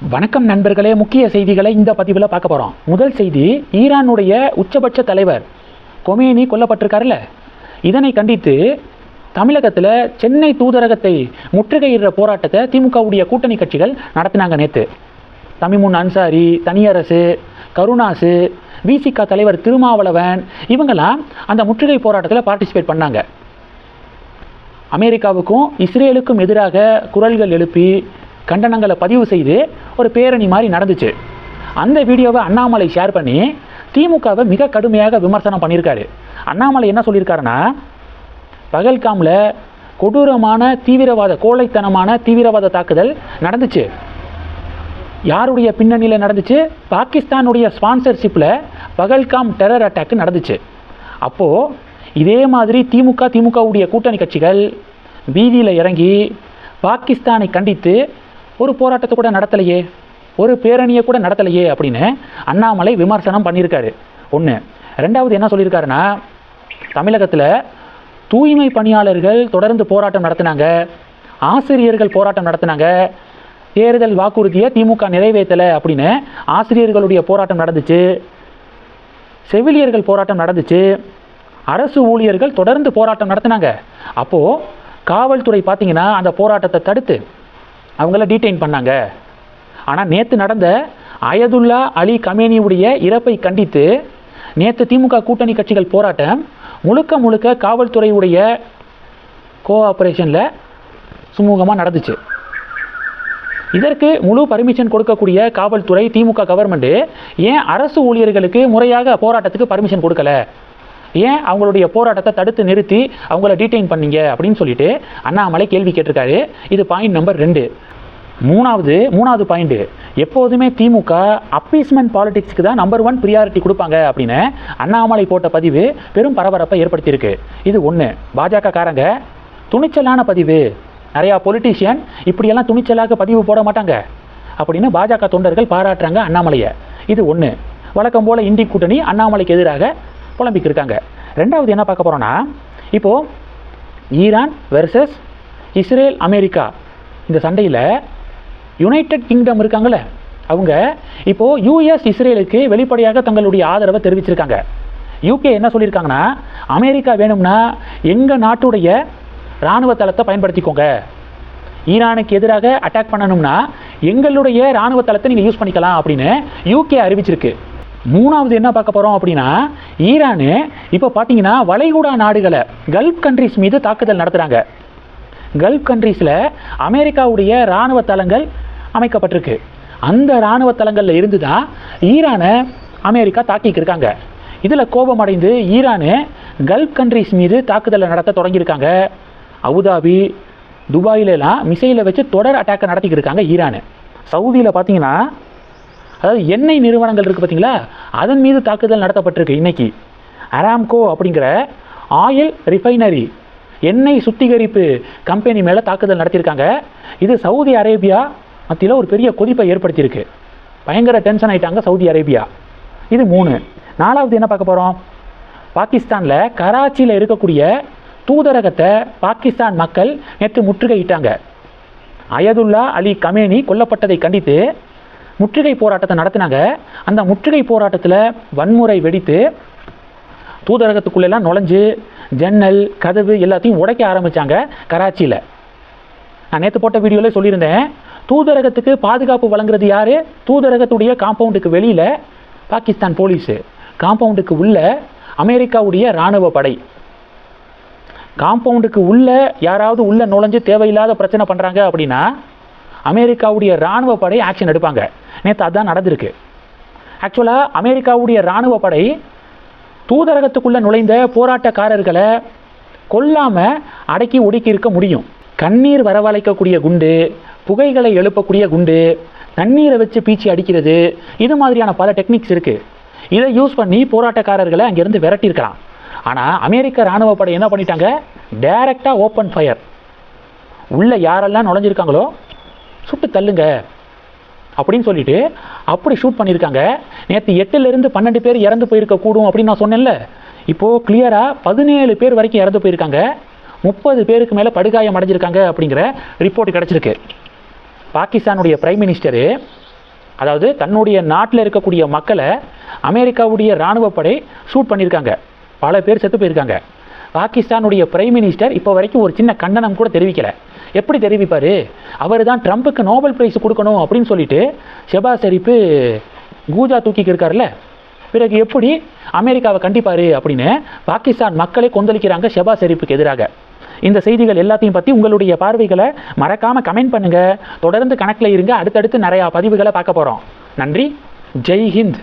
வணக்கம் நண்பர்களே, முக்கிய செய்திகளை இந்த பதிவில் பார்க்க போகிறோம். முதல் செய்தி, ஈரானுடைய உச்சபட்ச தலைவர் கொமேனி கொல்லப்பட்டிருக்காருல்ல, இதனை கண்டித்து தமிழகத்தில் சென்னை தூதரகத்தை முற்றுகையிடுற போராட்டத்தை திமுகவுடைய கூட்டணி கட்சிகள் நடத்தினாங்க. நேற்று தமிமுன் அன்சாரி, தனியரசு, கருணாசு, விசிக தலைவர் திருமாவளவன் இவங்கெல்லாம் அந்த முற்றுகை போராட்டத்தில் பார்ட்டிசிபேட் பண்ணாங்க. அமெரிக்காவுக்கும் இஸ்ரேலுக்கும் எதிராக குரல்கள் எழுப்பி கண்டனங்களை பதிவு செய்து ஒரு பேரணி மாதிரி நடந்துச்சு. அந்த வீடியோவை அண்ணாமலை ஷேர் பண்ணி திமுகவை மிக கடுமையாக விமர்சனம் பண்ணியிருக்காரு. அண்ணாமலை என்ன சொல்லியிருக்காருன்னா, பகல்காமில் கொடூரமான தீவிரவாத, கோழைத்தனமான தீவிரவாத தாக்குதல் நடந்துச்சு. யாருடைய பின்னணியில் நடந்துச்சு? பாகிஸ்தானுடைய ஸ்பான்சர்ஷிப்பில் பகல்காம் டெரர் அட்டாக் நடந்துச்சு. அப்போது இதே மாதிரி திமுகவுடைய கூட்டணி கட்சிகள் வீதியில் இறங்கி பாகிஸ்தானை கண்டித்து ஒரு போராட்டத்தை கூட நடத்தலையே, ஒரு பேரணியை கூட நடத்தலையே அப்படின்னு அண்ணாமலை விமர்சனம் பண்ணியிருக்காரு. ஒன்று. ரெண்டாவது என்ன சொல்லியிருக்காருன்னா, தமிழகத்தில் தூய்மை பணியாளர்கள் தொடர்ந்து போராட்டம் நடத்தினாங்க, ஆசிரியர்கள் போராட்டம் நடத்தினாங்க, தேர்தல் வாக்குறுதியை திமுக நிறைவேற்றலை அப்படின்னு ஆசிரியர்களுடைய போராட்டம் நடந்துச்சு, செவிலியர்கள் போராட்டம் நடந்துச்சு, அரசு ஊழியர்கள் தொடர்ந்து போராட்டம் நடத்தினாங்க. அப்போது காவல்துறை பார்த்தீங்கன்னா அந்த போராட்டத்தை தடுத்து அவங்கள டீடைன் பண்ணாங்க. ஆனால் நேற்று நடந்த அயதுல்லா அலி கமேனியுடைய இறப்பை கண்டித்து நேற்று திமுக கூட்டணி கட்சிகள் போராட்டம் முழுக்க காவல்துறையுடைய கோஆப்ரேஷனில் சுமூகமாக நடந்துச்சு. இதற்கு முழு பர்மிஷன் கொடுக்கக்கூடிய காவல்துறை, திமுக கவர்மெண்ட்டு ஏன் அரசு ஊழியர்களுக்கு முறையாக போராட்டத்துக்கு பர்மிஷன் கொடுக்கல? ஏன் அவங்களுடைய போராட்டத்தை தடுத்து நிறுத்தி அவங்கள டீடைன் பண்ணீங்க அப்படின்னு சொல்லிட்டு அண்ணாமலை கேள்வி கேட்டிருக்காரு. இது பாயிண்ட் நம்பர் 2. மூணாவது பாயிண்ட், எப்போதுமே திமுக அப்பீஸ்மெண்ட் பாலிடிக்ஸ்க்கு தான் நம்பர் 1 ப்ரியாரிட்டி கொடுப்பாங்க அப்படின்னு அண்ணாமலை போட்ட பதிவு பெரும் பரபரப்பை ஏற்படுத்தியிருக்கு. இது ஒன்று. பாஜக காரங்க துணிச்சலான பதிவு, நிறையா பொலிட்டீஷியன் இப்படியெல்லாம் துணிச்சலாக பதிவு போட மாட்டாங்க அப்படின்னு பாஜக தொண்டர்கள் பாராட்டுறாங்க அண்ணாமலையை. இது ஒன்று. வழக்கம் போல் இந்தி கூட்டணி அண்ணாமலைக்கு எதிராக புலம்பிக்கு இருக்காங்க. ரெண்டாவது என்ன பார்க்க போகிறோன்னா, இப்போது ஈரான் வெர்சஸ் இஸ்ரேல் அமெரிக்கா இந்த சண்டையில் யுனைடெட் கிங்டம் இருக்காங்களே, அவங்க இப்போது யூஎஸ் இஸ்ரேலுக்கு வெளிப்படையாக தங்களுடைய ஆதரவை தெரிவிச்சிருக்காங்க. யூகே என்ன சொல்லியிருக்காங்கன்னா, அமெரிக்கா வேணும்னா எங்கள் நாட்டுடைய இராணுவ தளத்தை பயன்படுத்திக்கோங்க, ஈரானுக்கு எதிராக அட்டாக் பண்ணணும்னா எங்களுடைய இராணுவ தளத்தை நீங்கள் யூஸ் பண்ணிக்கலாம் அப்படின்னு யூகே அறிவிச்சிருக்கு. மூணாவது என்ன பார்க்க போகிறோம் அப்படின்னா, ஈரானு இப்போ பார்த்தீங்கன்னா வளைகுடா நாடுகளை, கல்ஃப் கண்ட்ரிஸ் மீது தாக்குதல் நடத்துகிறாங்க. கல்ஃப் கண்ட்ரீஸில் அமெரிக்காவுடைய இராணுவ தளங்கள் அமைக்கப்பட்டிருக்கு. அந்த இராணுவ தளங்களில் இருந்து தான் ஈரானை அமெரிக்கா தாக்கிட்டு இருக்காங்க. இதில் கோபமடைந்து ஈரானு கல்ஃப் கண்ட்ரிஸ் மீது தாக்குதலை நடத்த தொடங்கியிருக்காங்க. அபுதாபி, துபாயிலெல்லாம் மிசைலை வச்சு தொடர் அட்டாக்கை நடத்திக்கிட்டு இருக்காங்க ஈரானு. சவுதியில் பார்த்தீங்கன்னா, அதாவது எண்ணெய் நிறுவனங்கள் இருக்குது பார்த்தீங்களா, அதன் மீது தாக்குதல் நடத்தப்பட்டிருக்கு. இன்றைக்கி அராம்கோ அப்படிங்கிற ஆயில் ரிஃபைனரி, எண்ணெய் சுத்திகரிப்பு கம்பெனி மேலே தாக்குதல் நடத்தியிருக்காங்க. இது சவுதி அரேபியா மத்தியில் ஒரு பெரிய கொதிப்பை ஏற்படுத்தியிருக்கு. பயங்கர டென்ஷன் ஆகிட்டாங்க சவுதி அரேபியா. இது 3. நாலாவது என்ன பார்க்க போகிறோம், பாகிஸ்தானில் கராச்சியில் இருக்கக்கூடிய தூதரகத்தை பாகிஸ்தான் மக்கள் நேற்று முற்றுகையிட்டாங்க. அயதுல்லா அலி கமேனி கொல்லப்பட்டதை கண்டித்து முற்றுகை போராட்டத்தை நடத்தினாங்க. அந்த முற்றுகை போராட்டத்தில் வன்முறை வெடித்து தூதரகத்துக்குள்ளெல்லாம் நுழைஞ்சு ஜன்னல் கதவு எல்லாத்தையும் உடைக்க ஆரம்பித்தாங்க கராச்சியில். நான் நேற்று போட்ட வீடியோவில் சொல்லியிருந்தேன், தூதரகத்துக்கு பாதுகாப்பு வழங்குறது யார்? தூதரகத்துடைய காம்பவுண்டுக்கு வெளியில் பாகிஸ்தான் போலீஸு, காம்பவுண்டுக்கு உள்ள அமெரிக்காவுடைய இராணுவ படை. காம்பவுண்டுக்கு உள்ள யாராவது உள்ள நுழைஞ்சு தேவையில்லாத பிரச்சனை பண்ணுறாங்க அப்படின்னா அமெரிக்காவுடைய இராணுவ படை ஆக்ஷன் எடுப்பாங்க. நேற்று அதுதான் நடந்திருக்கு. ஆக்சுவலாக அமெரிக்காவுடைய இராணுவ படை தூதரகத்துக்குள்ளே நுழைந்த போராட்டக்காரர்களை கொல்லாமல் அடக்கி ஒடுக்கி இருக்க முடியும். கண்ணீர் வரவழைக்கக்கூடிய குண்டு, புகைகளை எழுப்பக்கூடிய குண்டு, தண்ணீரை வச்சு பீச்சி அடிக்கிறது, இது மாதிரியான பல டெக்னிக்ஸ் இருக்குது. இதை யூஸ் பண்ணி போராட்டக்காரர்களை அங்கேருந்து விரட்டியிருக்கலாம். ஆனால் அமெரிக்க இராணுவ படை என்ன பண்ணிட்டாங்க, டைரெக்டாக ஓப்பன் ஃபயர், உள்ளே யாரெல்லாம் நுழைஞ்சிருக்காங்களோ சுட்டு தள்ளுங்க அப்படின்னு சொல்லிட்டு அப்படி ஷூட் பண்ணியிருக்காங்க. நேற்று 8லிருந்து 12 பேர் இறந்து போயிருக்க கூடும் அப்படின்னு நான் சொன்னேன்ல, இப்போது கிளியராக 17 பேர் வரைக்கும் இறந்து போயிருக்காங்க, 30 பேருக்கு மேலே படுகாயம் அடைஞ்சிருக்காங்க அப்படிங்கிற ரிப்போர்ட் கிடச்சிருக்கு. பாகிஸ்தானுடைய பிரைம் மினிஸ்டரு அதாவது தன்னுடைய நாட்டில் இருக்கக்கூடிய மக்களை அமெரிக்காவுடைய இராணுவப்படை ஷூட் பண்ணியிருக்காங்க, பல பேர் செத்து போயிருக்காங்க. பாகிஸ்தானுடைய பிரைம் மினிஸ்டர் இப்போ வரைக்கும் ஒரு சின்ன கண்டனம் கூட தெரிவிக்கலை. எப்படி தெரிவிப்பார்? அவர் தான் ட்ரம்ப்புக்கு நோபல் பிரைஸ் கொடுக்கணும் அப்படின்னு சொல்லிட்டு ஷெபாஸ் ஷெரீப் கூஜா தூக்கிக்கு இருக்காருல்ல, பிறகு எப்படி அமெரிக்காவை கண்டிப்பார் அப்படின்னு பாகிஸ்தான் மக்களே கொந்தளிக்கிறாங்க ஷெபாஸ் ஷெரீப்புக்கு எதிராக. இந்த செய்திகள் எல்லாத்தையும் பற்றி உங்களுடைய பார்வைகளை மறக்காமல் கமெண்ட் பண்ணுங்கள். தொடர்ந்து கணக்கில் இருங்க, அடுத்தடுத்து நிறையா பதிவுகளை பார்க்க போகிறோம். நன்றி. ஜெய் ஹிந்த்.